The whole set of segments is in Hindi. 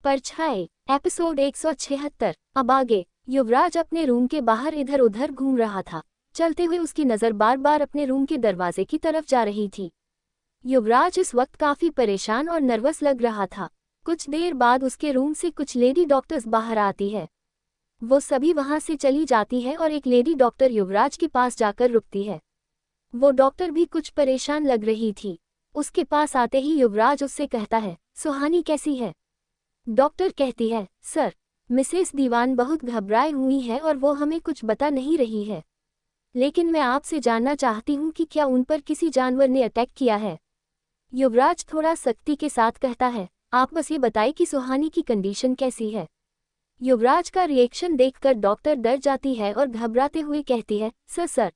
परछाई एपिसोड 176। अब आगे। युवराज अपने रूम के बाहर इधर उधर घूम रहा था। चलते हुए उसकी नज़र बार बार अपने रूम के दरवाजे की तरफ जा रही थी। युवराज इस वक्त काफी परेशान और नर्वस लग रहा था। कुछ देर बाद उसके रूम से कुछ लेडी डॉक्टर्स बाहर आती है। वो सभी वहां से चली जाती है और एक लेडी डॉक्टर युवराज के पास जाकर रुकती है। वो डॉक्टर भी कुछ परेशान लग रही थी। उसके पास आते ही युवराज उससे कहता है, सुहानी कैसी है? डॉक्टर कहती है, सर, मिसेस दीवान बहुत घबराई हुई है और वो हमें कुछ बता नहीं रही है। लेकिन मैं आपसे जानना चाहती हूँ कि क्या उन पर किसी जानवर ने अटैक किया है? युवराज थोड़ा सख्ती के साथ कहता है, आप बस ये बताइए कि सुहानी की कंडीशन कैसी है। युवराज का रिएक्शन देखकर डॉक्टर डर जाती है और घबराते हुए कहती है, सर,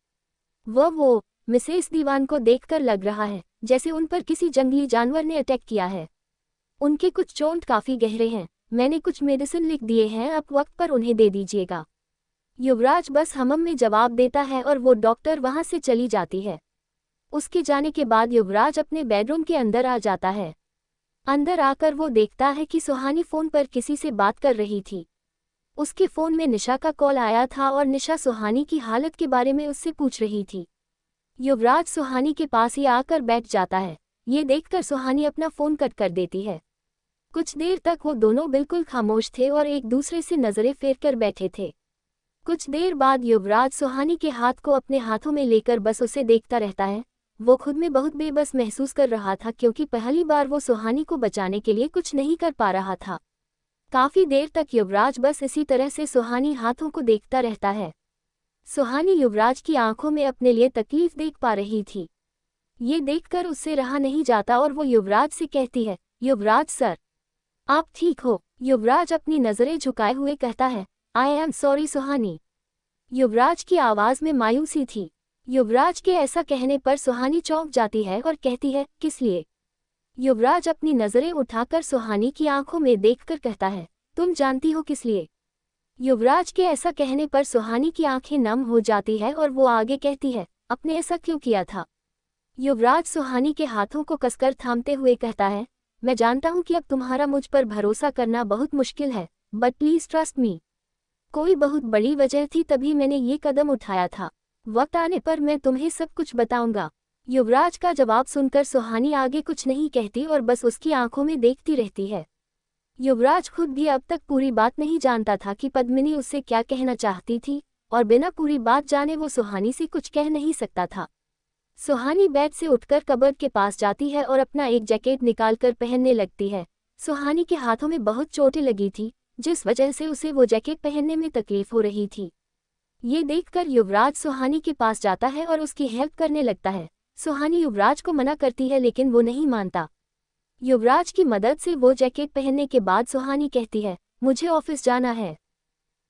वो मिसेस दीवान को देखकर लग रहा है जैसे उन पर किसी जंगली जानवर ने अटैक किया है। उनके कुछ चोट काफी गहरे हैं। मैंने कुछ मेडिसिन लिख दिए हैं, आप वक्त पर उन्हें दे दीजिएगा। युवराज बस हमम में जवाब देता है और वो डॉक्टर वहां से चली जाती है। उसके जाने के बाद युवराज अपने बेडरूम के अंदर आ जाता है। अंदर आकर वो देखता है कि सुहानी फोन पर किसी से बात कर रही थी। उसके फोन में निशा का कॉल आया था और निशा सुहानी की हालत के बारे में उससे पूछ रही थी। युवराज सुहानी के पास ही आकर बैठ जाता है। ये देखकर सुहानी अपना फोन कट कर देती है। कुछ देर तक वो दोनों बिल्कुल खामोश थे और एक दूसरे से नजरें फेर कर बैठे थे। कुछ देर बाद युवराज सुहानी के हाथ को अपने हाथों में लेकर बस उसे देखता रहता है। वो खुद में बहुत बेबस महसूस कर रहा था क्योंकि पहली बार वो सुहानी को बचाने के लिए कुछ नहीं कर पा रहा था। काफी देर तक युवराज बस इसी तरह से सुहानी हाथों को देखता रहता है। सुहानी युवराज की आंखों में अपने लिए तकलीफ देख पा रही थी। ये देखकर उससे रहा नहीं जाता और वो युवराज से कहती है, युवराज सर, आप ठीक हो? युवराज अपनी नजरें झुकाए हुए कहता है, आई एम सॉरी सुहानी। युवराज की आवाज में मायूसी थी। युवराज के ऐसा कहने पर सुहानी चौंक जाती है और कहती है, किस लिए? युवराज अपनी नजरें उठाकर सुहानी की आंखों में देखकर कहता है, तुम जानती हो किस लिए? युवराज के ऐसा कहने पर सुहानी की आंखें नम हो जाती है और वो आगे कहती है, आपने ऐसा क्यों किया था? युवराज सुहानी के हाथों को कसकर थामते हुए कहता है, मैं जानता हूं कि अब तुम्हारा मुझ पर भरोसा करना बहुत मुश्किल है, बट प्लीज ट्रस्ट मी। कोई बहुत बड़ी वजह थी तभी मैंने ये कदम उठाया था। वक्त आने पर मैं तुम्हें सब कुछ बताऊंगा। युवराज का जवाब सुनकर सुहानी आगे कुछ नहीं कहती और बस उसकी आंखों में देखती रहती है। युवराज खुद भी अब तक पूरी बात नहीं जानता था कि पद्मिनी उससे क्या कहना चाहती थी और बिना पूरी बात जाने वो सुहानी से कुछ कह नहीं सकता था। सुहानी बेड से उठकर कबर्ड के पास जाती है और अपना एक जैकेट निकालकर पहनने लगती है। सुहानी के हाथों में बहुत चोटें लगी थी, जिस वजह से उसे वो जैकेट पहनने में तकलीफ हो रही थी। ये देखकर युवराज सुहानी के पास जाता है और उसकी हेल्प करने लगता है। सुहानी युवराज को मना करती है लेकिन वो नहीं मानता। युवराज की मदद से वो जैकेट पहनने के बाद सुहानी कहती है, मुझे ऑफिस जाना है।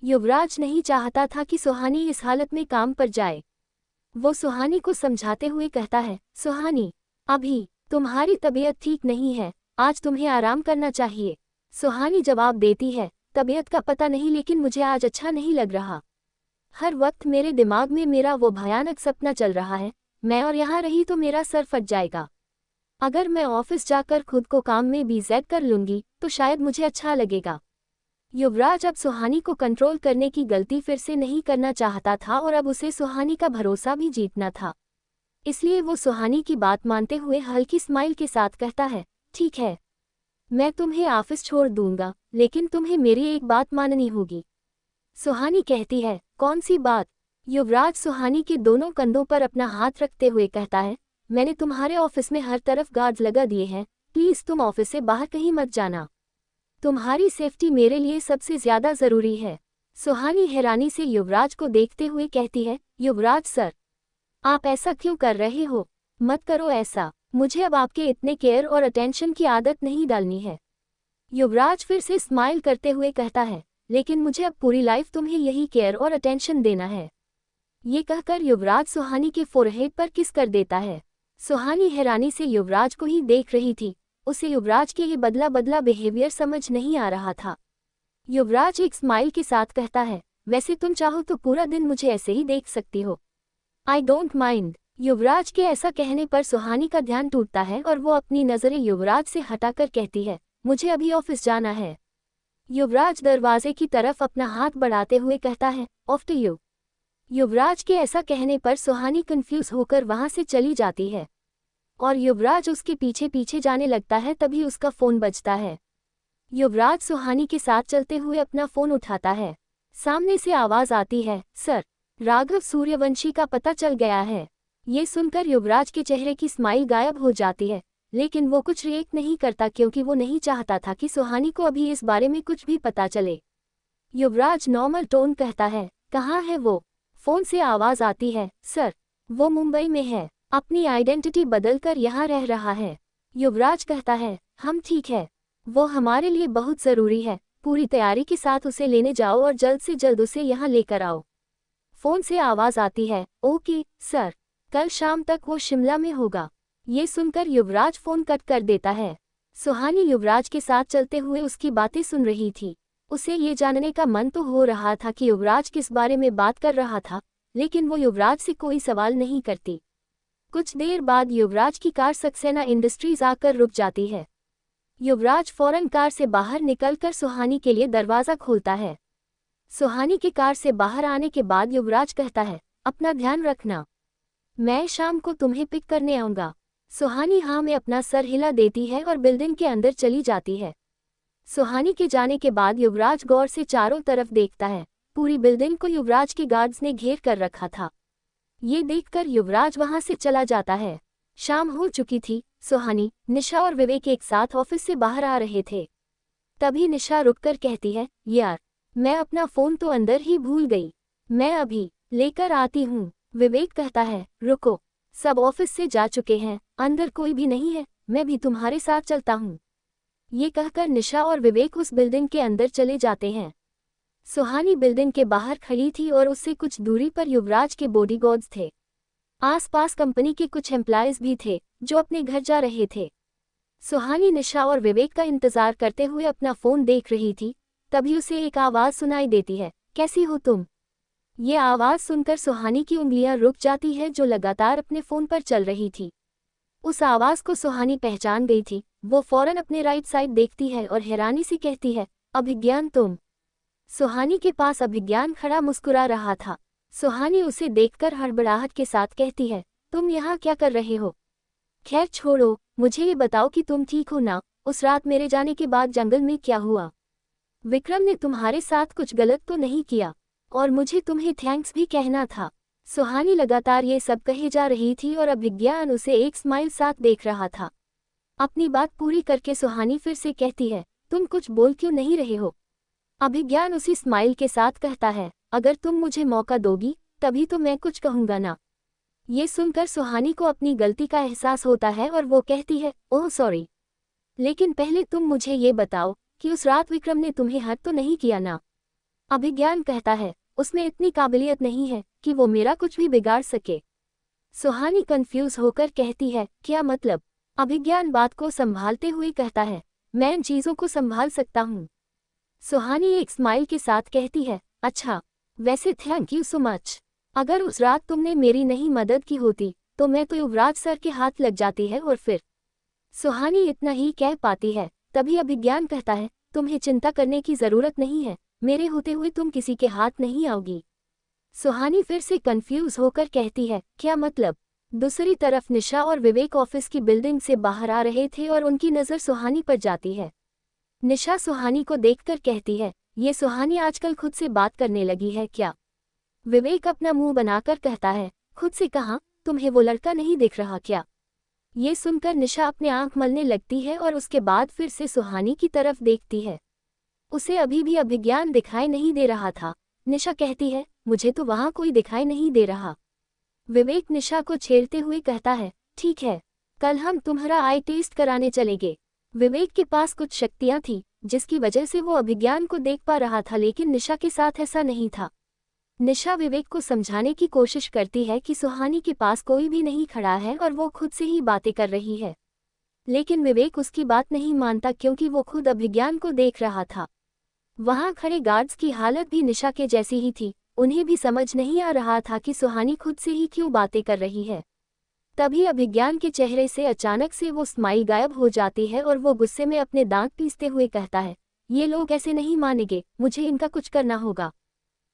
युवराज नहीं चाहता था कि सुहानी इस हालत में काम पर जाए। वो सुहानी को समझाते हुए कहता है, सुहानी, अभी तुम्हारी तबीयत ठीक नहीं है, आज तुम्हें आराम करना चाहिए। सुहानी जवाब देती है, तबीयत का पता नहीं लेकिन मुझे आज अच्छा नहीं लग रहा। हर वक्त मेरे दिमाग में मेरा वो भयानक सपना चल रहा है, मैं और यहाँ रही तो मेरा सर फट जाएगा। अगर मैं ऑफिस जाकर खुद को काम में बिजी कर लूंगी तो शायद मुझे अच्छा लगेगा। युवराज अब सुहानी को कंट्रोल करने की गलती फिर से नहीं करना चाहता था और अब उसे सुहानी का भरोसा भी जीतना था। इसलिए वो सुहानी की बात मानते हुए हल्की स्माइल के साथ कहता है, ठीक है, मैं तुम्हें ऑफिस छोड़ दूंगा, लेकिन तुम्हें मेरी एक बात माननी होगी। सुहानी कहती है, कौन सी बात? युवराज सुहानी के दोनों कंधों पर अपना हाथ रखते हुए कहता है, मैंने तुम्हारे ऑफिस में हर तरफ गार्ड्स लगा दिए हैं, प्लीज तुम ऑफिस से बाहर कहीं मत जाना। तुम्हारी सेफ्टी मेरे लिए सबसे ज्यादा जरूरी है। सुहानी हैरानी से युवराज को देखते हुए कहती है, युवराज सर, आप ऐसा क्यों कर रहे हो? मत करो ऐसा, मुझे अब आपके इतने केयर और अटेंशन की आदत नहीं डालनी है। युवराज फिर से स्माइल करते हुए कहता है, लेकिन मुझे अब पूरी लाइफ तुम्हें यही केयर और अटेंशन देना है। ये कहकर युवराज सुहानी के फोरहेड पर किस कर देता है। सुहानी हैरानी से युवराज को ही देख रही थी। उसे युवराज के ये बदला बदला बिहेवियर समझ नहीं आ रहा था। युवराज एक स्माइल के साथ कहता है, वैसे तुम चाहो तो पूरा दिन मुझे ऐसे ही देख सकती हो, आई डोंट माइंड। युवराज के ऐसा कहने पर सुहानी का ध्यान टूटता है और वो अपनी नजरें युवराज से हटाकर कहती है, मुझे अभी ऑफिस जाना है। युवराज दरवाजे की तरफ अपना हाथ बढ़ाते हुए कहता है, आफ्टर यू। युवराज के ऐसा कहने पर सुहानी कंफ्यूज होकर वहां से चली जाती है और युवराज उसके पीछे पीछे जाने लगता है। तभी उसका फोन बजता है। युवराज सुहानी के साथ चलते हुए अपना फोन उठाता है। सामने से आवाज आती है, सर, राघव सूर्यवंशी का पता चल गया है। ये सुनकर युवराज के चेहरे की स्माइल गायब हो जाती है, लेकिन वो कुछ रिएक्ट नहीं करता क्योंकि वो नहीं चाहता था कि सुहानी को अभी इस बारे में कुछ भी पता चले। युवराज नॉर्मल टोन कहता है, कहाँ है वो? फोन से आवाज आती है, सर, वो मुंबई में है, अपनी आइडेंटिटी बदलकर यहाँ रह रहा है। युवराज कहता है, हम ठीक है, वो हमारे लिए बहुत ज़रूरी है, पूरी तैयारी के साथ उसे लेने जाओ और जल्द से जल्द उसे यहाँ लेकर आओ। फोन से आवाज आती है, ओके सर, कल शाम तक वो शिमला में होगा। ये सुनकर युवराज फोन कट कर देता है। सुहानी युवराज के साथ चलते हुए उसकी बातें सुन रही थी। उसे ये जानने का मन तो हो रहा था कि युवराज किस बारे में बात कर रहा था, लेकिन वो युवराज से कोई सवाल नहीं करती। कुछ देर बाद युवराज की कार सक्सेना इंडस्ट्रीज आकर रुक जाती है। युवराज फौरन कार से बाहर निकलकर सुहानी के लिए दरवाज़ा खोलता है। सुहानी के कार से बाहर आने के बाद युवराज कहता है, अपना ध्यान रखना, मैं शाम को तुम्हें पिक करने आऊँगा। सुहानी हाँ में अपना सर हिला देती है और बिल्डिंग के अंदर चली जाती है। सुहानी के जाने के बाद युवराज गौर से चारों तरफ देखता है। पूरी बिल्डिंग को युवराज के गार्ड्स ने घेर कर रखा था। ये देखकर युवराज वहां से चला जाता है। शाम हो चुकी थी। सुहानी, निशा और विवेक एक साथ ऑफिस से बाहर आ रहे थे। तभी निशा रुककर कहती है, यार, मैं अपना फोन तो अंदर ही भूल गई, मैं अभी लेकर आती हूँ। विवेक कहता है, रुको, सब ऑफिस से जा चुके हैं, अंदर कोई भी नहीं है, मैं भी तुम्हारे साथ चलता हूँ। ये कहकर निशा और विवेक उस बिल्डिंग के अंदर चले जाते हैं। सुहानी बिल्डिंग के बाहर खड़ी थी और उससे कुछ दूरी पर युवराज के बॉडीगार्ड्स थे। आसपास कंपनी के कुछ एम्प्लॉयज भी थे जो अपने घर जा रहे थे। सुहानी निशा और विवेक का इंतजार करते हुए अपना फोन देख रही थी। तभी उसे एक आवाज़ सुनाई देती है, कैसी हो तुम? ये आवाज़ सुनकर सुहानी की उंगलियां रुक जाती है जो लगातार अपने फ़ोन पर चल रही थी। उस आवाज़ को सुहानी पहचान गई थी। वो फौरन अपने राइट साइड देखती है और हैरानी से कहती है, अभिज्ञान तुम? सुहानी के पास अभिज्ञान खड़ा मुस्कुरा रहा था। सुहानी उसे देखकर हड़बड़ाहट के साथ कहती है, तुम यहाँ क्या कर रहे हो? खैर छोड़ो, मुझे ये बताओ कि तुम ठीक हो ना? उस रात मेरे जाने के बाद जंगल में क्या हुआ? विक्रम ने तुम्हारे साथ कुछ गलत तो नहीं किया? और मुझे तुम्हें थैंक्स भी कहना था। सुहानी लगातार ये सब कहे जा रही थी और अभिज्ञान उसे एक स्माइल साथ देख रहा था। अपनी बात पूरी करके सुहानी फिर से कहती है, तुम कुछ बोल क्यों नहीं रहे हो? अभिज्ञान उसी स्माइल के साथ कहता है, अगर तुम मुझे मौका दोगी तभी तो मैं कुछ कहूँगा ना। ये सुनकर सुहानी को अपनी गलती का एहसास होता है और वो कहती है, ओह सॉरी, लेकिन पहले तुम मुझे ये बताओ कि उस रात विक्रम ने तुम्हें हर्ट तो नहीं किया ना? अभिज्ञान कहता है, उसमें इतनी काबिलियत नहीं है कि वो मेरा कुछ भी बिगाड़ सके। सुहानी कंफ्यूज होकर कहती है, क्या मतलब? अभिज्ञान बात को संभालते हुए कहता है, मैं इन चीज़ों को संभाल सकता हूँ। सुहानी एक स्माइल के साथ कहती है, अच्छा, वैसे थैंक यू सो मच। अगर उस रात तुमने मेरी नहीं मदद की होती तो मैं तो युवराज सर के हाथ लग जाती है और फिर। सुहानी इतना ही कह पाती है। तभी अभिज्ञान कहता है, तुम्हें चिंता करने की ज़रूरत नहीं है, मेरे होते हुए तुम किसी के हाथ नहीं आओगी। सुहानी फिर से कंफ्यूज होकर कहती है, क्या मतलब? दूसरी तरफ निशा और विवेक ऑफिस की बिल्डिंग से बाहर आ रहे थे और उनकी नज़र सुहानी पर जाती है। निशा सुहानी को देखकर कहती है, ये सुहानी आजकल खुद से बात करने लगी है क्या? विवेक अपना मुंह बनाकर कहता है, खुद से कहाँ, तुम्हें वो लड़का नहीं दिख रहा क्या? ये सुनकर निशा अपने आंख मलने लगती है और उसके बाद फिर से सुहानी की तरफ देखती है। उसे अभी भी अभिज्ञान दिखाई नहीं दे रहा था। निशा कहती है, मुझे तो वहाँ कोई दिखाई नहीं दे रहा। विवेक निशा को छेड़ते हुए कहता है, ठीक है, कल हम तुम्हारा आई टेस्ट कराने चलेंगे। विवेक के पास कुछ शक्तियाँ थी जिसकी वजह से वो अभिज्ञान को देख पा रहा था, लेकिन निशा के साथ ऐसा नहीं था। निशा विवेक को समझाने की कोशिश करती है कि सुहानी के पास कोई भी नहीं खड़ा है और वो खुद से ही बातें कर रही है, लेकिन विवेक उसकी बात नहीं मानता क्योंकि वो खुद अभिज्ञान को देख रहा था। वहां खड़े गार्ड्स की हालत भी निशा के जैसी ही थी। उन्हें भी समझ नहीं आ रहा था कि सुहानी खुद से ही क्यों बातें कर रही है। तभी अभिज्ञान के चेहरे से अचानक से वो स्माइल गायब हो जाती है और वो गुस्से में अपने दांत पीसते हुए कहता है, ये लोग ऐसे नहीं मानेंगे, मुझे इनका कुछ करना होगा।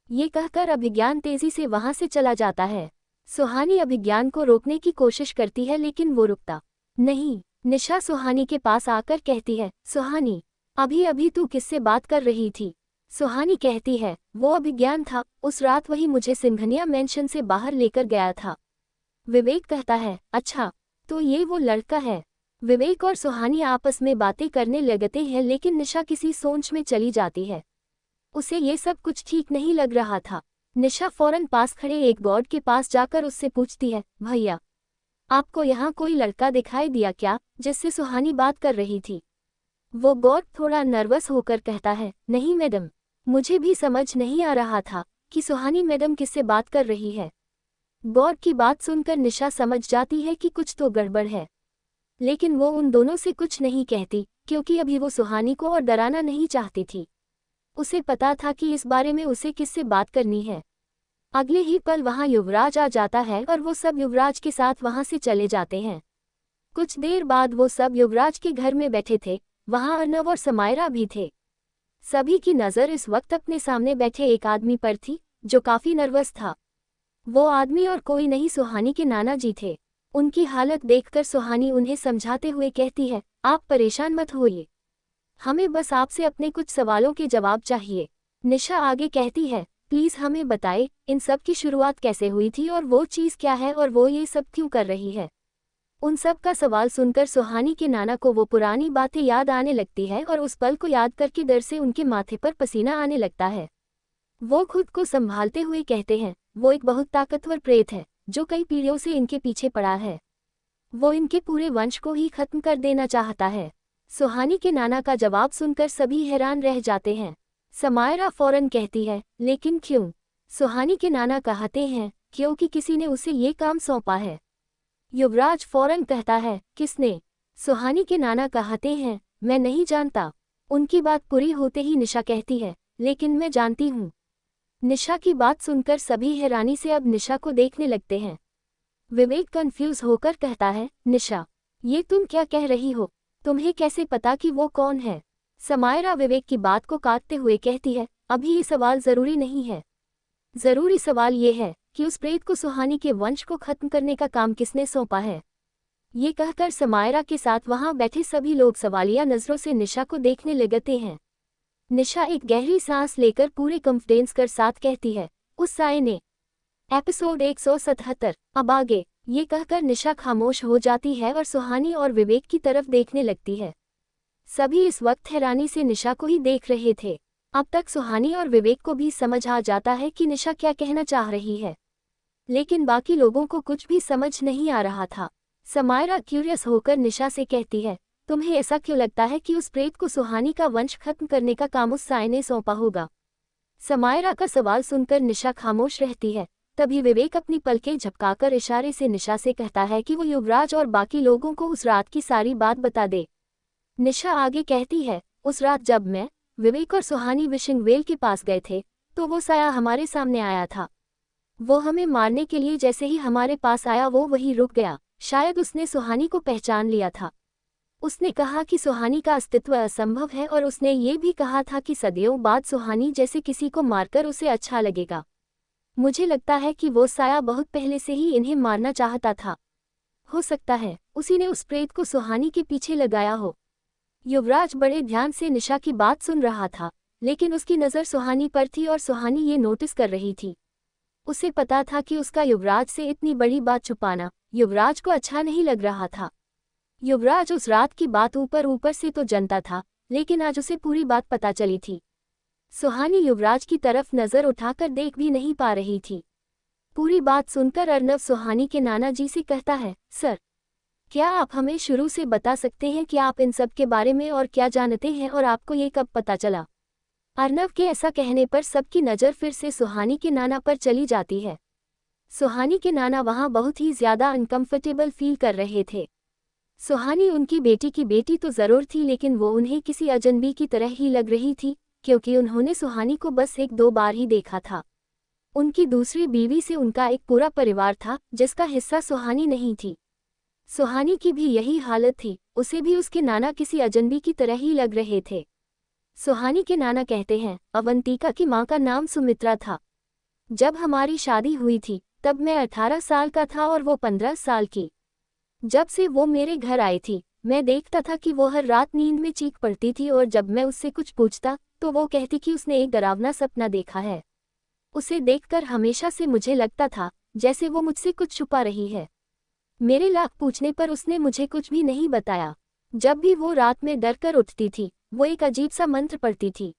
ये कहकर अभिज्ञान तेजी से वहां से चला जाता है। सुहानी अभिज्ञान को रोकने की कोशिश करती है लेकिन वो रुकता नहीं। निशा सुहानी के पास आकर कहती है, सुहानी, अभी अभी तू किससे बात कर रही थी? सुहानी कहती है, वो अभिज्ञान था, उस रात वही मुझे सिंघनिया मेंशन से बाहर लेकर गया था। विवेक कहता है, अच्छा, तो ये वो लड़का है। विवेक और सुहानी आपस में बातें करने लगते हैं लेकिन निशा किसी सोच में चली जाती है। उसे ये सब कुछ ठीक नहीं लग रहा था। निशा फौरन पास खड़े एक गार्ड के पास जाकर उससे पूछती है, भैया, आपको यहाँ कोई लड़का दिखाई दिया क्या जिससे सुहानी बात कर रही थी? वो गार्ड थोड़ा नर्वस होकर कहता है, नहीं मैडम, मुझे भी समझ नहीं आ रहा था कि सुहानी मैडम किससे बात कर रही है। गार्ड की बात सुनकर निशा समझ जाती है कि कुछ तो गड़बड़ है, लेकिन वो उन दोनों से कुछ नहीं कहती क्योंकि अभी वो सुहानी को और डराना नहीं चाहती थी। उसे पता था कि इस बारे में उसे किससे बात करनी है। अगले ही पल वहां युवराज आ जाता है और वो सब युवराज के साथ वहां से चले जाते हैं। कुछ देर बाद वो सब युवराज के घर में बैठे थे। वहां अर्नव और समायरा भी थे। सभी की नज़र इस वक्त अपने सामने बैठे एक आदमी पर थी जो काफी नर्वस था। वो आदमी और कोई नहीं, सुहानी के नाना जी थे। उनकी हालत देखकर सुहानी उन्हें समझाते हुए कहती है, आप परेशान मत होइए, हमें बस आपसे अपने कुछ सवालों के जवाब चाहिए। निशा आगे कहती है, प्लीज हमें बताएं, इन सब की शुरुआत कैसे हुई थी और वो चीज़ क्या है और वो ये सब क्यों कर रही है। उन सब का सवाल सुनकर सुहानी के नाना को वो पुरानी बातें याद आने लगती है और उस पल को याद करके डर से उनके माथे पर पसीना आने लगता है। वो खुद को संभालते हुए कहते हैं, वो एक बहुत ताकतवर प्रेत है जो कई पीढ़ियों से इनके पीछे पड़ा है। वो इनके पूरे वंश को ही खत्म कर देना चाहता है। सुहानी के नाना का जवाब सुनकर सभी हैरान रह जाते हैं। समायरा फौरन कहती है, लेकिन क्यों? सुहानी के नाना कहते हैं, क्योंकि किसी ने उसे ये काम सौंपा है। युवराज फौरन कहता है, किसने? सुहानी के नाना कहते हैं, मैं नहीं जानता। उनकी बात पूरी होते ही निशा कहती है, लेकिन मैं जानती हूँ। निशा की बात सुनकर सभी हैरानी से अब निशा को देखने लगते हैं। विवेक कंफ्यूज होकर कहता है, निशा, ये तुम क्या कह रही हो? तुम्हें कैसे पता कि वो कौन है? समायरा विवेक की बात को काटते हुए कहती है, अभी ये सवाल जरूरी नहीं है। जरूरी सवाल ये है कि उस प्रेत को सुहानी के वंश को खत्म करने का काम किसने सौंपा है। ये कहकर समायरा के साथ वहां बैठे सभी लोग सवालिया नजरों से निशा को देखने लगते हैं। निशा एक गहरी सांस लेकर पूरे कॉन्फिडेंस कर साथ कहती है, उस साये ने। एपिसोड 177। अब आगे। ये कहकर निशा खामोश हो जाती है और सुहानी और विवेक की तरफ देखने लगती है। सभी इस वक्त हैरानी से निशा को ही देख रहे थे। अब तक सुहानी और विवेक को भी समझ आ जाता है कि निशा क्या कहना चाह रही है, लेकिन बाकी लोगों को कुछ भी समझ नहीं आ रहा था। समायरा क्यूरियस होकर निशा से कहती है, तुम्हें ऐसा क्यों लगता है कि उस प्रेत को सुहानी का वंश खत्म करने का काम उस साये ने सौंपा होगा? समायरा का सवाल सुनकर निशा खामोश रहती है। तभी विवेक अपनी पलकें झपकाकर इशारे से निशा से कहता है कि वो युवराज और बाकी लोगों को उस रात की सारी बात बता दे। निशा आगे कहती है, उस रात जब मैं, विवेक और सुहानी विशिंग वेल के पास गए थे तो वो साया हमारे सामने आया था। वो हमें मारने के लिए जैसे ही हमारे पास आया वो वहीं रुक गया। शायद उसने सुहानी को पहचान लिया था। उसने कहा कि सुहानी का अस्तित्व असंभव है और उसने ये भी कहा था कि सदियों बाद सुहानी जैसे किसी को मारकर उसे अच्छा लगेगा। मुझे लगता है कि वो साया बहुत पहले से ही इन्हें मारना चाहता था। हो सकता है उसी ने उस प्रेत को सुहानी के पीछे लगाया हो। युवराज बड़े ध्यान से निशा की बात सुन रहा था, लेकिन उसकी नज़र सुहानी पर थी और सुहानी ये नोटिस कर रही थी। उसे पता था कि उसका युवराज से इतनी बड़ी बात छुपाना युवराज को अच्छा नहीं लग रहा था। युवराज उस रात की बात ऊपर ऊपर से तो जानता था, लेकिन आज उसे पूरी बात पता चली थी। सुहानी युवराज की तरफ नज़र उठाकर देख भी नहीं पा रही थी। पूरी बात सुनकर अर्नव सुहानी के नाना जी से कहता है, सर, क्या आप हमें शुरू से बता सकते हैं कि आप इन सब के बारे में और क्या जानते हैं और आपको ये कब पता चला? अर्नव के ऐसा कहने पर सबकी नज़र फिर से सुहानी के नाना पर चली जाती है। सुहानी के नाना वहाँ बहुत ही ज़्यादा अनकंफर्टेबल फील कर रहे थे। सुहानी उनकी बेटी की बेटी तो ज़रूर थी, लेकिन वो उन्हें किसी अजनबी की तरह ही लग रही थी, क्योंकि उन्होंने सुहानी को बस 1-2 बार ही देखा था। उनकी दूसरी बीवी से उनका एक पूरा परिवार था जिसका हिस्सा सुहानी नहीं थी। सुहानी की भी यही हालत थी, उसे भी उसके नाना किसी अजनबी की तरह ही लग रहे थे। सुहानी के नाना कहते हैं, अवंतिका की मां का नाम सुमित्रा था। जब हमारी शादी हुई थी तब मैं 18 साल का था और वो 15 साल की। जब से वो मेरे घर आई थी, मैं देखता था कि वो हर रात नींद में चीख पड़ती थी और जब मैं उससे कुछ पूछता तो वो कहती कि उसने एक डरावना सपना देखा है। उसे देखकर हमेशा से मुझे लगता था जैसे वो मुझसे कुछ छुपा रही है। मेरे लाख पूछने पर उसने मुझे कुछ भी नहीं बताया। जब भी वो रात में डर कर उठती थी, वो एक अजीब सा मंत्र पढ़ती थी।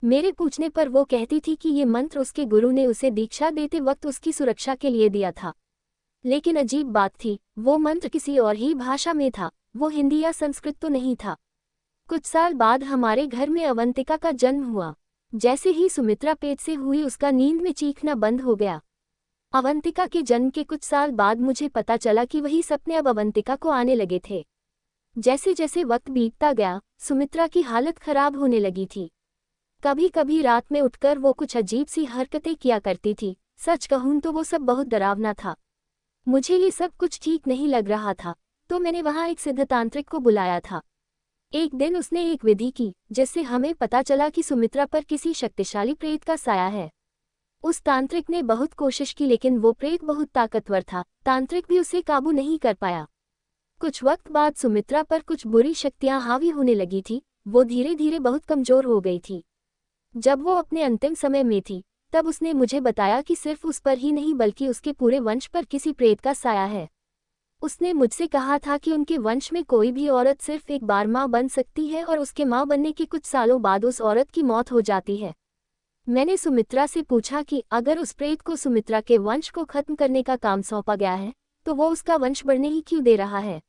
मेरे पूछने पर वो कहती थी कि ये मंत्र उसके गुरु ने उसे दीक्षा देते वक्त उसकी सुरक्षा के लिए दिया था। लेकिन अजीब बात थी, वो मंत्र किसी और ही भाषा में था, वो हिंदी या संस्कृत तो नहीं था। कुछ साल बाद हमारे घर में अवंतिका का जन्म हुआ। जैसे ही सुमित्रा पेट से हुई, उसका नींद में चीखना बंद हो गया। अवंतिका के जन्म के कुछ साल बाद मुझे पता चला कि वही सपने अब अवंतिका को आने लगे थे। जैसे जैसे वक्त बीतता गया, सुमित्रा की हालत खराब होने लगी थी। कभी कभी रात में उठकर वो कुछ अजीब सी हरकतें किया करती थी। सच कहूं तो वो सब बहुत डरावना था। मुझे ये सब कुछ ठीक नहीं लग रहा था, तो मैंने वहां एक सिद्धतांत्रिक को बुलाया था। एक दिन उसने एक विधि की जिससे हमें पता चला कि सुमित्रा पर किसी शक्तिशाली प्रेत का साया है। उस तांत्रिक ने बहुत कोशिश की लेकिन वो प्रेत बहुत ताकतवर था, तांत्रिक भी उसे काबू नहीं कर पाया। कुछ वक्त बाद सुमित्रा पर कुछ बुरी शक्तियां हावी होने लगी थी, वो धीरे धीरे बहुत कमजोर हो गई थी। जब वो अपने अंतिम समय में थी, तब उसने मुझे बताया कि सिर्फ उस पर ही नहीं बल्कि उसके पूरे वंश पर किसी प्रेत का साया है। उसने मुझसे कहा था कि उनके वंश में कोई भी औरत सिर्फ एक बार माँ बन सकती है और उसके माँ बनने के कुछ सालों बाद उस औरत की मौत हो जाती है। मैंने सुमित्रा से पूछा कि अगर उस प्रेत को सुमित्रा के वंश को खत्म करने का काम सौंपा गया है, तो वो उसका वंश बढ़ने ही क्यों दे रहा है?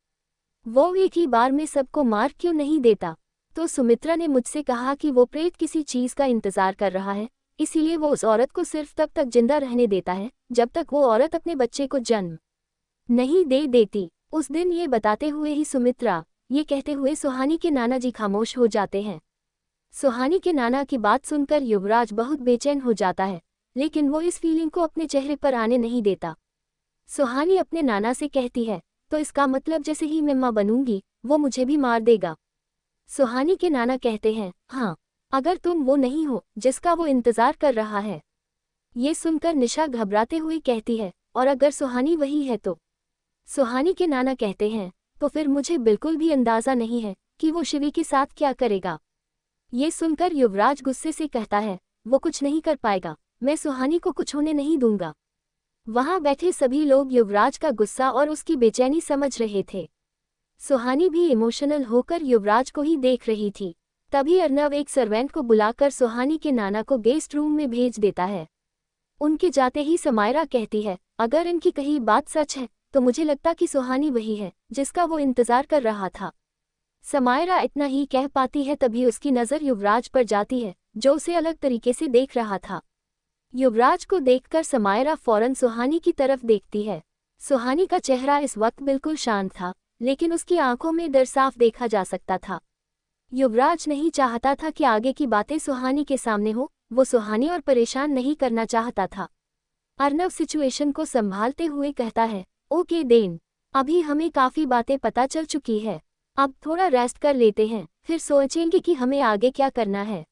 वो एक ही बार में सबको मार क्यों नहीं देता? तो सुमित्रा ने मुझसे कहा कि वो प्रेत किसी चीज का इंतजार कर रहा है, इसीलिए वो उस औरत को सिर्फ तब तक जिंदा रहने देता है जब तक वो औरत अपने बच्चे को जन्म नहीं दे देती। उस दिन ये बताते हुए ही सुमित्रा, ये कहते हुए सुहानी के नाना जी खामोश हो जाते हैं। सुहानी के नाना की बात सुनकर युवराज बहुत बेचैन हो जाता है, लेकिन वो इस फीलिंग को अपने चेहरे पर आने नहीं देता। सुहानी अपने नाना से कहती है, तो इसका मतलब जैसे ही मैं मां बनूंगी, वो मुझे भी मार देगा। सुहानी के नाना कहते हैं, हाँ, अगर तुम वो नहीं हो जिसका वो इंतजार कर रहा है। ये सुनकर निशा घबराते हुए कहती है, और अगर सुहानी वही है तो? सुहानी के नाना कहते हैं, तो फिर मुझे बिल्कुल भी अंदाजा नहीं है कि वो शिवी के साथ क्या करेगा। ये सुनकर युवराज गुस्से से कहता है, वो कुछ नहीं कर पाएगा, मैं सुहानी को कुछ होने नहीं दूंगा। वहां बैठे सभी लोग युवराज का गुस्सा और उसकी बेचैनी समझ रहे थे। सुहानी भी इमोशनल होकर युवराज को ही देख रही थी। तभी अर्नव एक सर्वेंट को बुलाकर सुहानी के नाना को गेस्ट रूम में भेज देता है। उनके जाते ही समायरा कहती है, अगर इनकी कही बात सच है तो मुझे लगता कि सुहानी वही है जिसका वो इंतजार कर रहा था। समायरा इतना ही कह पाती है, तभी उसकी नज़र युवराज पर जाती है जो उसे अलग तरीके से देख रहा था। युवराज को देखकर समायरा फौरन सुहानी की तरफ देखती है। सुहानी का चेहरा इस वक्त बिल्कुल शांत था, लेकिन उसकी आंखों में डर साफ देखा जा सकता था। युवराज नहीं चाहता था कि आगे की बातें सुहानी के सामने हो, वो सुहानी और परेशान नहीं करना चाहता था। अर्नव सिचुएशन को संभालते हुए कहता है, ओके देन, अभी हमें काफ़ी बातें पता चल चुकी है, अब थोड़ा रेस्ट कर लेते हैं, फिर सोचेंगे कि हमें आगे क्या करना है।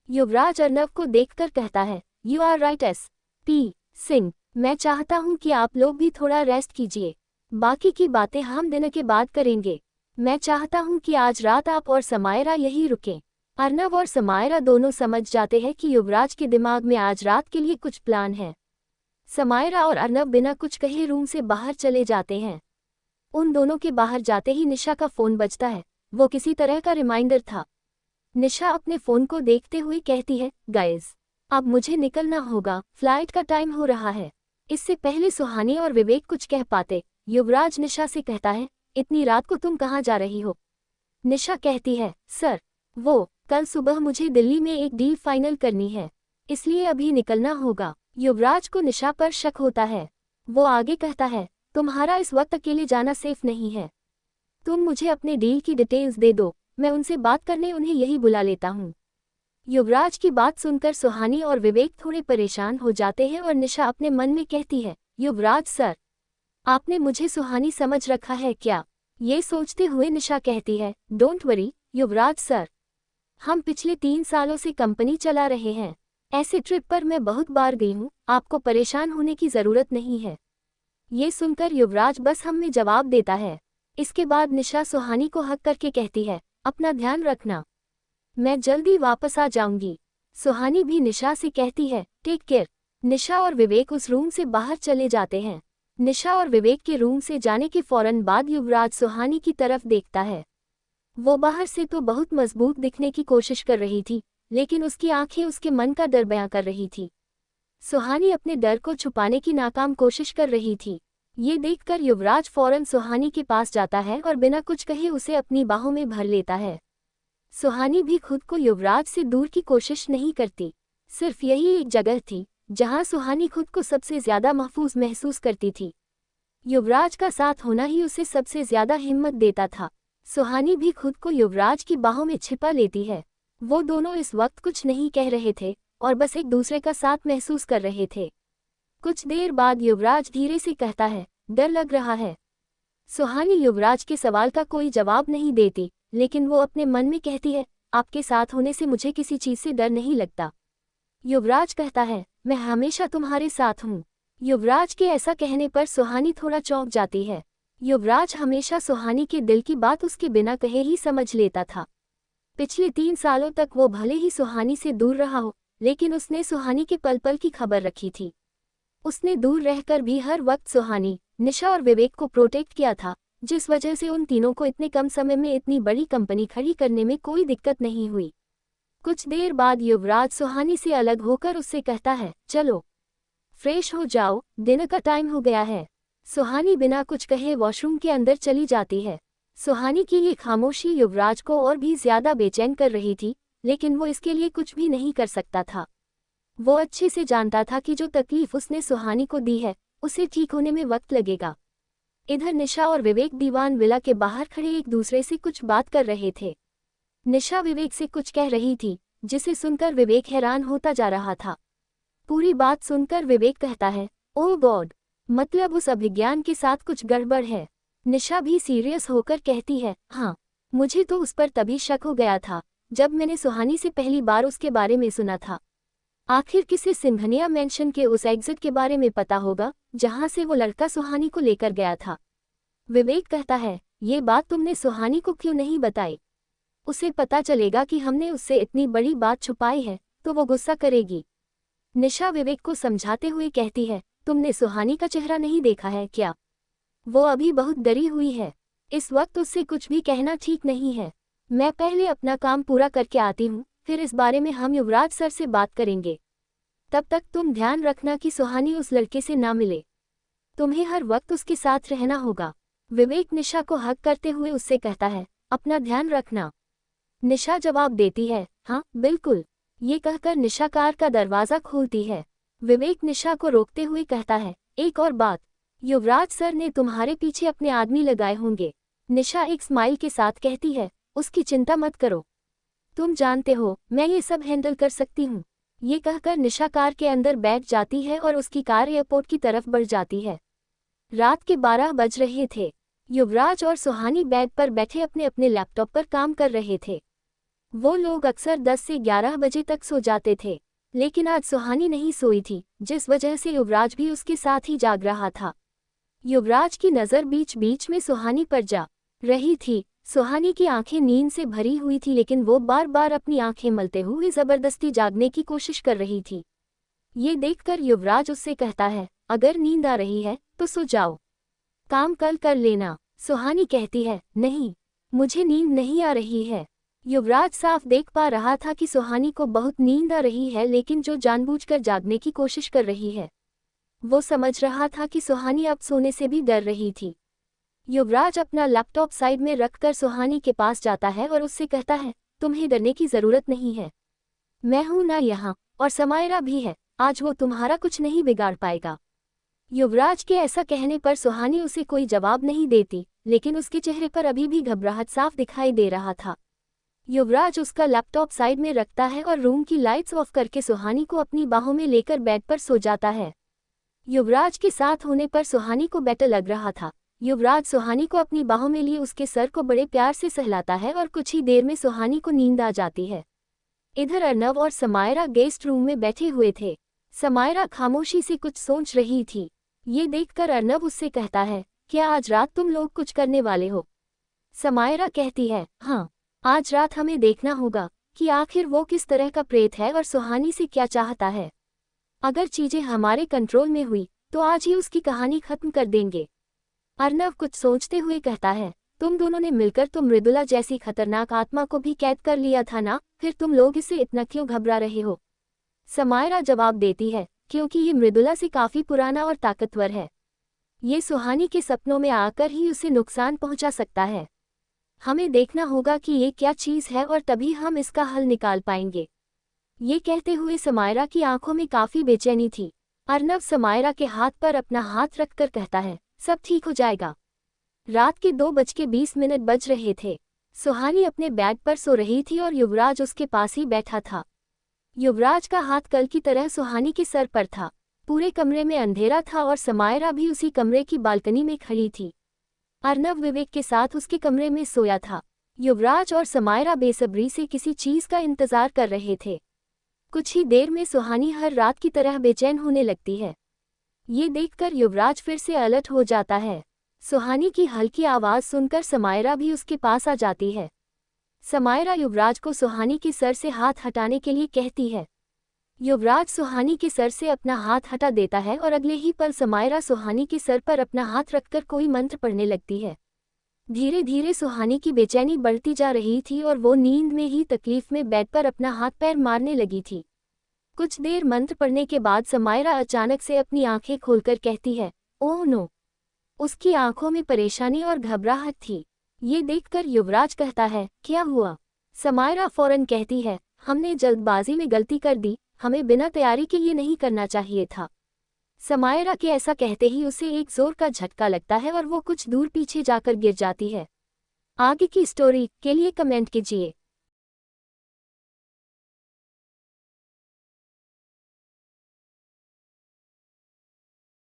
युवराज अर्नव को देखकर कहता है, you are right SP Singh, मैं चाहता हूं कि आप लोग भी थोड़ा रेस्ट कीजिए, बाकी की बातें हम दिन के बाद करेंगे। मैं चाहता हूं कि आज रात आप और समायरा यहीं रुकें। अर्नव और समायरा दोनों समझ जाते हैं कि युवराज के दिमाग में आज रात के लिए कुछ प्लान है। समायरा और अर्नव बिना कुछ कहे रूम से बाहर चले जाते हैं। उन दोनों के बाहर जाते ही निशा का फोन बजता है। वो किसी तरह का रिमाइंडर था। निशा अपने फोन को देखते हुए कहती है, गाइज, अब मुझे निकलना होगा, फ्लाइट का टाइम हो रहा है। इससे पहले सुहानी और विवेक कुछ कह पाते, युवराज निशा से कहता है, इतनी रात को तुम कहाँ जा रही हो? निशा कहती है, सर, वो कल सुबह मुझे दिल्ली में एक डील फाइनल करनी है, इसलिए अभी निकलना होगा। युवराज को निशा पर शक होता है। वो आगे कहता है, तुम्हारा इस वक्त अकेले जाना सेफ नहीं है, तुम मुझे अपने डील की डिटेल्स दे दो, मैं उनसे बात करने उन्हें यही बुला लेता हूँ। युवराज की बात सुनकर सुहानी और विवेक थोड़े परेशान हो जाते हैं और निशा अपने मन में कहती है, युवराज सर, आपने मुझे सुहानी समझ रखा है क्या? ये सोचते हुए निशा कहती है, डोंट वरी युवराज सर, हम पिछले 3 सालों से कंपनी चला रहे हैं। ऐसे ट्रिप पर मैं बहुत बार गई हूँ, आपको परेशान होने की ज़रूरत नहीं है। ये सुनकर युवराज बस हम में जवाब देता है। इसके बाद निशा सुहानी को हक करके कहती है, अपना ध्यान रखना, मैं जल्दी वापस आ जाऊंगी। सुहानी भी निशा से कहती है, टेक केयर। निशा और विवेक उस रूम से बाहर चले जाते हैं। निशा और विवेक के रूम से जाने के फौरन बाद युवराज सुहानी की तरफ देखता है। वो बाहर से तो बहुत मजबूत दिखने की कोशिश कर रही थी, लेकिन उसकी आंखें उसके मन का डर बयां कर रही थी। सुहानी अपने डर को छुपाने की नाकाम कोशिश कर रही थी। ये देखकर युवराज फौरन सुहानी के पास जाता है और बिना कुछ कहे उसे अपनी बाहों में भर लेता है। सुहानी भी खुद को युवराज से दूर की कोशिश नहीं करती। सिर्फ यही एक जगह थी जहां सुहानी खुद को सबसे ज्यादा महफूज महसूस करती थी। युवराज का साथ होना ही उसे सबसे ज्यादा हिम्मत देता था। सुहानी भी खुद को युवराज की बाहों में छिपा लेती है। वो दोनों इस वक्त कुछ नहीं कह रहे थे और बस एक दूसरे का साथ महसूस कर रहे थे। कुछ देर बाद युवराज धीरे से कहता है, डर लग रहा है। सुहानी युवराज के सवाल का कोई जवाब नहीं देती, लेकिन वो अपने मन में कहती है, आपके साथ होने से मुझे किसी चीज से डर नहीं लगता। युवराज कहता है, मैं हमेशा तुम्हारे साथ हूँ। युवराज के ऐसा कहने पर सुहानी थोड़ा चौंक जाती है। युवराज हमेशा सुहानी के दिल की बात उसके बिना कहे ही समझ लेता था। पिछले 3 सालों तक वो भले ही सुहानी से दूर रहा हो, लेकिन उसने सुहानी के पल पल की खबर रखी थी। उसने दूर रहकर भी हर वक्त सुहानी, निशा और विवेक को प्रोटेक्ट किया था, जिस वजह से उन तीनों को इतने कम समय में इतनी बड़ी कंपनी खड़ी करने में कोई दिक्कत नहीं हुई। कुछ देर बाद युवराज सुहानी से अलग होकर उससे कहता है, चलो फ्रेश हो जाओ, डिनर का टाइम हो गया है। सुहानी बिना कुछ कहे वॉशरूम के अंदर चली जाती है। सुहानी की ये खामोशी युवराज को और भी ज्यादा बेचैन कर रही थी, लेकिन वो इसके लिए कुछ भी नहीं कर सकता था। वो अच्छे से जानता था कि जो तकलीफ उसने सुहानी को दी है, उसे ठीक होने में वक्त लगेगा। इधर निशा और विवेक दीवान विला के बाहर खड़े एक दूसरे से कुछ बात कर रहे थे। निशा विवेक से कुछ कह रही थी, जिसे सुनकर विवेक हैरान होता जा रहा था। पूरी बात सुनकर विवेक कहता है, ओह गॉड, मतलब उस अभिज्ञान के साथ कुछ गड़बड़ है। निशा भी सीरियस होकर कहती है, हाँ, मुझे तो उस पर तभी शक हो गया था जब मैंने सुहानी से पहली बार उसके बारे में सुना था। आखिर किसी सिंघनिया मेंशन के उस एग्जिट के बारे में पता होगा जहां से वो लड़का सुहानी को लेकर गया था। विवेक कहता है, ये बात तुमने सुहानी को क्यों नहीं बताई? उसे पता चलेगा कि हमने उससे इतनी बड़ी बात छुपाई है तो वो गुस्सा करेगी। निशा विवेक को समझाते हुए कहती है, तुमने सुहानी का चेहरा नहीं देखा है क्या? वो अभी बहुत डरी हुई है। इस वक्त उससे कुछ भी कहना ठीक नहीं है। मैं पहले अपना काम पूरा करके आती हूँ, फिर इस बारे में हम युवराज सर से बात करेंगे। तब तक तुम ध्यान रखना कि सुहानी उस लड़के से ना मिले। तुम्हें हर वक्त उसके साथ रहना होगा। विवेक निशा को हक करते हुए उससे कहता है, अपना ध्यान रखना। निशा जवाब देती है, हाँ बिल्कुल। ये कहकर निशा कार का दरवाज़ा खोलती है। विवेक निशा को रोकते हुए कहता है, एक और बात, युवराज सर ने तुम्हारे पीछे अपने आदमी लगाए होंगे। निशा एक स्माइल के साथ कहती है, उसकी चिंता मत करो, तुम जानते हो मैं ये सब हैंडल कर सकती हूँ। ये कहकर निशा कार के अंदर बैठ जाती है और उसकी कार एयरपोर्ट की तरफ बढ़ जाती है। रात के 12 बज रहे थे। युवराज और सुहानी बेड पर बैठे अपने अपने लैपटॉप पर काम कर रहे थे। वो लोग अक्सर 10 से 11 बजे तक सो जाते थे, लेकिन आज सुहानी नहीं सोई थी, जिस वजह से युवराज भी उसके साथ ही जाग रहा था। युवराज की नज़र बीच बीच में सुहानी पर जा रही थी। सुहानी की आंखें नींद से भरी हुई थी, लेकिन वो बार बार अपनी आंखें मलते हुए जबरदस्ती जागने की कोशिश कर रही थी। ये देखकर युवराज उससे कहता है, अगर नींद आ रही है तो सो जाओ, काम कल कर लेना। सुहानी कहती है, नहीं, मुझे नींद नहीं आ रही है। युवराज साफ देख पा रहा था कि सुहानी को बहुत नींद आ रही है, लेकिन जो जानबूझकर जागने की कोशिश कर रही है। वो समझ रहा था कि सुहानी अब सोने से भी डर रही थी। युवराज अपना लैपटॉप साइड में रखकर सुहानी के पास जाता है और उससे कहता है, तुम्हें डरने की जरूरत नहीं है, मैं हूं ना यहाँ, और समायरा भी है, आज वो तुम्हारा कुछ नहीं बिगाड़ पाएगा। युवराज के ऐसा कहने पर सुहानी उसे कोई जवाब नहीं देती, लेकिन उसके चेहरे पर अभी भी घबराहट साफ दिखाई दे रहा था। युवराज उसका लैपटॉप साइड में रखता है और रूम की लाइट्स ऑफ करके सुहानी को अपनी बाहों में लेकर बेड पर सो जाता है। युवराज के साथ होने पर सुहानी को बेटर लग रहा था। युवराज सुहानी को अपनी बाहों में लिए उसके सर को बड़े प्यार से सहलाता है और कुछ ही देर में सुहानी को नींद आ जाती है। इधर अर्नव और समायरा गेस्ट रूम में बैठे हुए थे। समायरा खामोशी से कुछ सोच रही थी। ये देखकर अर्नव उससे कहता है, क्या आज रात तुम लोग कुछ करने वाले हो? समायरा कहती है, हाँ, आज रात हमें देखना होगा कि आखिर वो किस तरह का प्रेत है और सुहानी से क्या चाहता है। अगर चीजें हमारे कंट्रोल में हुई तो आज ही उसकी कहानी खत्म कर देंगे। अर्नव कुछ सोचते हुए कहता है, तुम दोनों ने मिलकर तो मृदुला जैसी खतरनाक आत्मा को भी कैद कर लिया था ना, फिर तुम लोग इससे इतना क्यों घबरा रहे हो? समायरा जवाब देती है, क्योंकि ये मृदुला से काफी पुराना और ताकतवर है। ये सुहानी के सपनों में आकर ही उसे नुकसान पहुंचा सकता है। हमें देखना होगा कि ये क्या चीज है और तभी हम इसका हल निकाल पाएंगे। ये कहते हुए समायरा की आंखों में काफी बेचैनी थी। अर्नव समायरा के हाथ पर अपना हाथ रखकर कहता है, सब ठीक हो जाएगा। रात के 2:20 बज रहे थे। सुहानी अपने बेड पर सो रही थी और युवराज उसके पास ही बैठा था। युवराज का हाथ कल की तरह सुहानी के सर पर था। पूरे कमरे में अंधेरा था और समायरा भी उसी कमरे की बालकनी में खड़ी थी। अर्नव विवेक के साथ उसके कमरे में सोया था। युवराज और समायरा बेसब्री से किसी चीज का इंतजार कर रहे थे। कुछ ही देर में सुहानी हर रात की तरह बेचैन होने लगती है। ये देखकर युवराज फिर से अलर्ट हो जाता है। सुहानी की हल्की आवाज सुनकर समायरा भी उसके पास आ जाती है। समायरा युवराज को सुहानी के सर से हाथ हटाने के लिए कहती है। युवराज सुहानी के सर से अपना हाथ हटा देता है और अगले ही पल समायरा सुहानी के सर पर अपना हाथ रखकर कोई मंत्र पढ़ने लगती है। धीरे धीरे सुहानी की बेचैनी बढ़ती जा रही थी और वो नींद में ही तकलीफ में बेड पर अपना हाथ पैर मारने लगी थी। कुछ देर मंत्र पढ़ने के बाद समायरा अचानक से अपनी आंखें खोलकर कहती है, ओह नो। उसकी आंखों में परेशानी और घबराहट थी। ये देखकर युवराज कहता है, क्या हुआ? समायरा फौरन कहती है, हमने जल्दबाजी में गलती कर दी, हमें बिना तैयारी के ये नहीं करना चाहिए था। समायरा के ऐसा कहते ही उसे एक जोर का झटका लगता है और वो कुछ दूर पीछे जाकर गिर जाती है। आगे की स्टोरी के लिए कमेंट कीजिए।